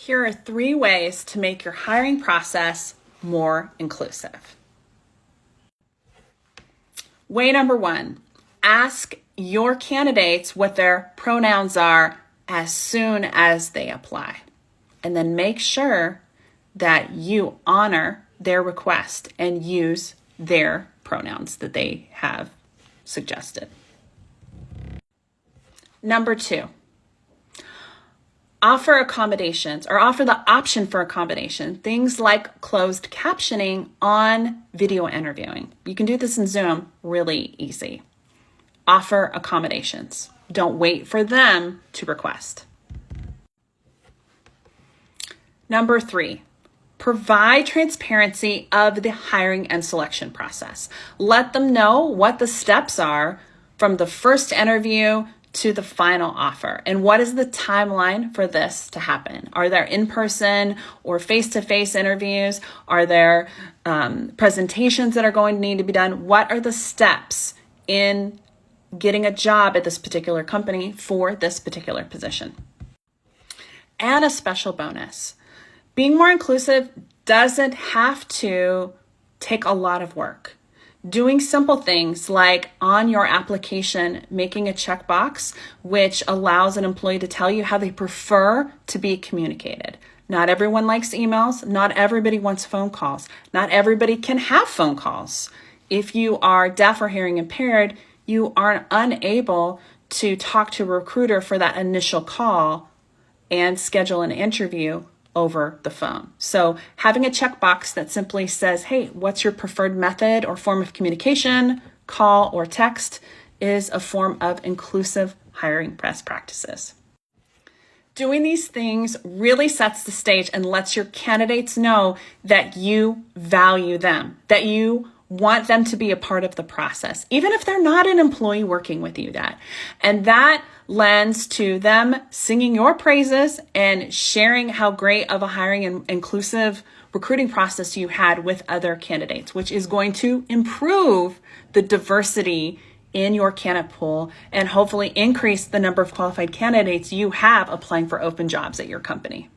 Here are 3 ways to make your hiring process more inclusive. Way number 1, ask your candidates what their pronouns are as soon as they apply. And then make sure that you honor their request and use their pronouns that they have suggested. Number 2, offer accommodations or offer the option for accommodation. Things like closed captioning on video interviewing. You can do this in Zoom really easy. Offer accommodations. Don't wait for them to request. Number 3, provide transparency of the hiring and selection process. Let them know what the steps are from the first interview to the final offer. And what is the timeline for this to happen? Are there in-person or face-to-face interviews? Are there presentations that are going to need to be done? What are the steps in getting a job at this particular company for this particular position? And a special bonus. Being more inclusive doesn't have to take a lot of work. Doing simple things like on your application, making a checkbox, which allows an employee to tell you how they prefer to be communicated. Not everyone likes emails. Not everybody wants phone calls. Not everybody can have phone calls. If you are deaf or hearing impaired, you are unable to talk to a recruiter for that initial call and schedule an interview over the phone. So having a checkbox that simply says, hey, what's your preferred method or form of communication, call or text, is a form of inclusive hiring best practices. Doing these things really sets the stage and lets your candidates know that you value them, that you want them to be a part of the process, even if they're not an employee working with you yet. And that lends to them singing your praises and sharing how great of a hiring and inclusive recruiting process you had with other candidates, which is going to improve the diversity in your candidate pool and hopefully increase the number of qualified candidates you have applying for open jobs at your company.